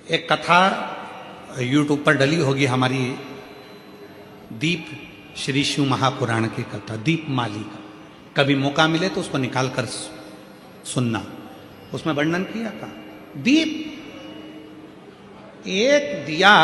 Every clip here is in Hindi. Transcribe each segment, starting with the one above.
एक कथा यूट्यूब पर डली होगी हमारी, दीप श्री शिव महापुराण की कथा, दीप माली का। कभी मौका मिले तो उसको निकाल कर सुनना। उसमें वर्णन किया था, दीप एक दिया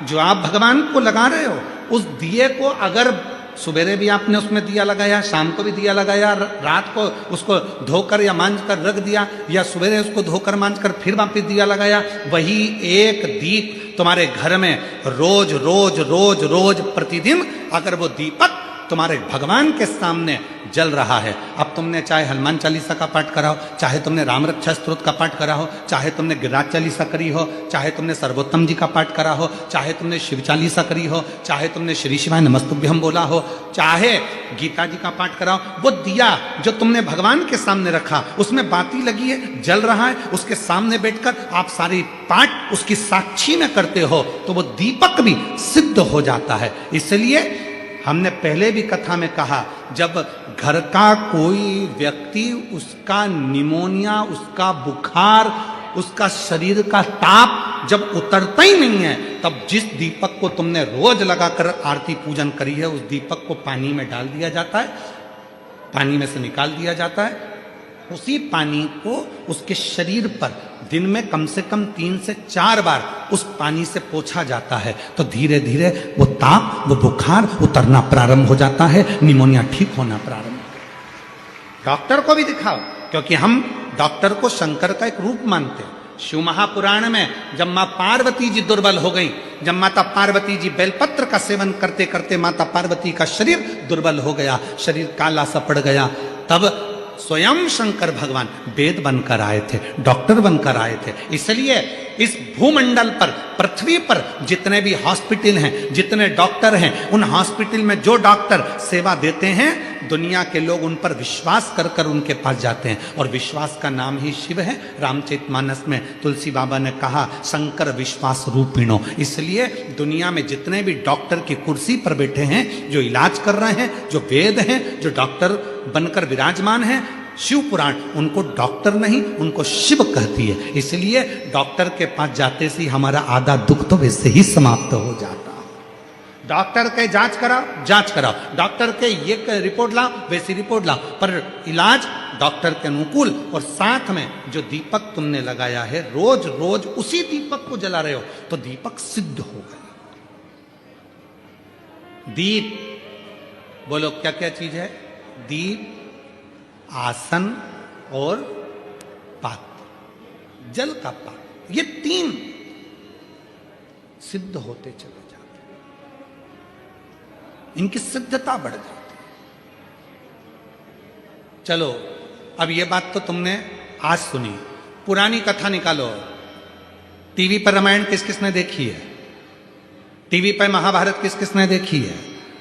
जो आप भगवान को लगा रहे हो, उस दिए को अगर सुबेरे भी आपने उसमें दिया लगाया, शाम को भी दिया लगाया, रात को उसको धोकर या मांझ कर रख दिया, या सुबेरे उसको धोकर मांझ कर फिर वापिस दिया लगाया, वही एक दीप तुम्हारे घर में रोज रोज रोज रोज प्रतिदिन अगर वो दीपक तुम्हारे भगवान के सामने जल रहा है। अब तुमने चाहे हनुमान चालीसा का पाठ करा हो, चाहे तुमने राम रक्षा स्तोत्र का पाठ करा हो, चाहे तुमने गिरिराज चालीसा करी हो, चाहे तुमने सर्वोत्तम जी का पाठ करा हो, चाहे तुमने शिव चालीसा करी हो, चाहे तुमने श्री शिवाय नमस्तुभ्यम बोला हो, चाहे गीता जी का पाठ करा हो, वो दिया जो तुमने भगवान के सामने रखा, उसमें बाती लगी है, जल रहा है, उसके सामने बैठकर आप सारी पाठ उसकी साक्षी में करते हो, तो वो दीपक भी सिद्ध हो जाता है। इसलिए हमने पहले भी कथा में कहा, जब घर का कोई व्यक्ति, उसका निमोनिया, उसका बुखार, उसका शरीर का ताप जब उतरता ही नहीं है, तब जिस दीपक को तुमने रोज लगाकर आरती पूजन करी है, उस दीपक को पानी में डाल दिया जाता है, पानी में से निकाल दिया जाता है। उसी पानी को उसके शरीर पर दिन में कम से कम 3 से 4 बार उस पानी से पोंछा जाता है, तो धीरे धीरे वो ताप, वो बुखार उतरना प्रारंभ हो जाता है, निमोनिया ठीक होना प्रारंभ। डॉक्टर को भी दिखाओ, क्योंकि हम डॉक्टर को शंकर का एक रूप मानते हैं। शिव महापुराण में जब मां पार्वती जी दुर्बल हो गई, जब माता पार्वती जी बेलपत्र का सेवन करते करते माता पार्वती का शरीर दुर्बल हो गया, शरीर काला सा पड़ गया, तब स्वयं शंकर भगवान वेद बनकर आए थे, डॉक्टर बनकर आए थे। इसलिए इस भूमंडल पर, पृथ्वी पर जितने भी हॉस्पिटल हैं, जितने डॉक्टर हैं, उन हॉस्पिटल में जो डॉक्टर सेवा देते हैं, दुनिया के लोग उन पर विश्वास कर कर उनके पास जाते हैं, और विश्वास का नाम ही शिव है। रामचरितमानस में तुलसी बाबा ने कहा, शंकर विश्वास रूपिणो। इसलिए दुनिया में जितने भी डॉक्टर की कुर्सी पर बैठे हैं, जो इलाज कर रहे हैं, जो वेद हैं, जो डॉक्टर बनकर विराजमान हैं, शिव पुराण उनको डॉक्टर नहीं, उनको शिव कहती है। इसलिए डॉक्टर के पास जाते से हमारा आधा दुख तो वैसे ही समाप्त हो जाता। डॉक्टर के जांच कराओ, डॉक्टर के ये रिपोर्ट लाओ, वैसी रिपोर्ट लाओ, पर इलाज डॉक्टर के अनुकूल। और साथ में जो दीपक तुमने लगाया है, रोज रोज उसी दीपक को जला रहे हो, तो दीपक सिद्ध हो गया। दीप, बोलो क्या क्या चीज है? दीप, आसन और पात्र, जल का पात्र, ये 3 सिद्ध होते चले जाते हैं, इनकी सिद्धता बढ़ जाती है। चलो, अब ये बात तो तुमने आज सुनी, पुरानी कथा निकालो। टीवी पर रामायण किस किसने देखी है? टीवी पर महाभारत किस किसने देखी है?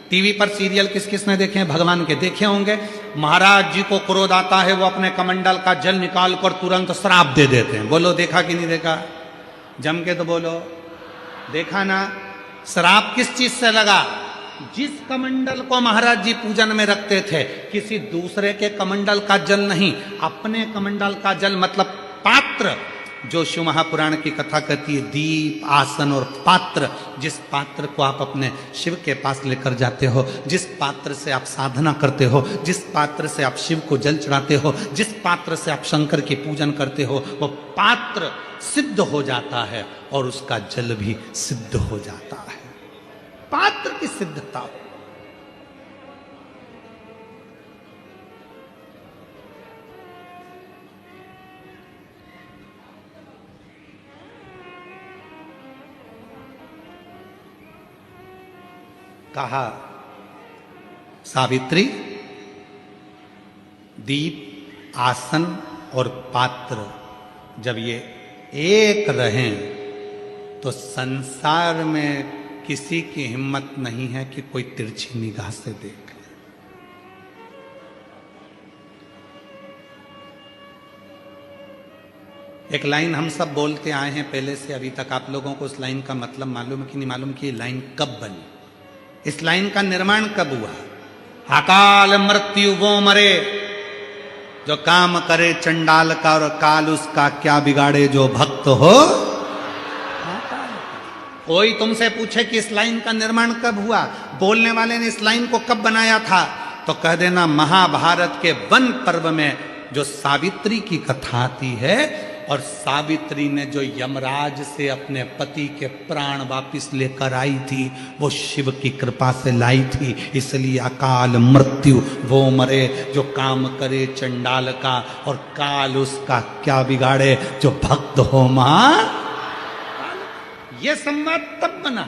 टीवी पर सीरियल किस किसने देखे हैं? भगवान के देखे होंगे। महाराज जी को क्रोध आता है, वो अपने कमंडल का जल निकाल कर तुरंत श्राप दे देते हैं। बोलो देखा कि नहीं देखा? जम के तो बोलो, देखा ना? श्राप किस चीज से लगा? जिस कमंडल को महाराज जी पूजन में रखते थे, किसी दूसरे के कमंडल का जल नहीं, अपने कमंडल का जल, मतलब पात्र, जो शिव महापुराण की कथा कहती है, दीप, आसन और पात्र। जिस पात्र को आप अपने शिव के पास लेकर जाते हो, जिस पात्र से आप साधना करते हो, जिस पात्र से आप शिव को जल चढ़ाते हो, जिस पात्र से आप शंकर की पूजन करते हो, वो पात्र सिद्ध हो जाता है और उसका जल भी सिद्ध हो जाता है। पात्र की सिद्धता। कहा, सावित्री, दीप, आसन और पात्र जब ये एक रहें, तो संसार में किसी की हिम्मत नहीं है कि कोई तिरछी निगाह से देखे। एक लाइन हम सब बोलते आए हैं पहले से अभी तक। आप लोगों को उस लाइन का मतलब मालूम है कि नहीं मालूम कि ये लाइन कब बनी, इस लाइन का निर्माण कब हुआ? अकाल मृत्यु वो मरे जो काम करे चंडाल का, और काल उसका क्या बिगाड़े जो भक्त हो। कोई तुमसे पूछे कि इस लाइन का निर्माण कब हुआ, बोलने वाले ने इस लाइन को कब बनाया था, तो कह देना महाभारत के वन पर्व में जो सावित्री की कथा आती है, और सावित्री ने जो यमराज से अपने पति के प्राण वापिस लेकर आई थी, वो शिव की कृपा से लाई थी। इसलिए अकाल मृत्यु वो मरे जो काम करे चंडाल का, और काल उसका क्या बिगाड़े जो भक्त हो मां। ये संवाद तब बना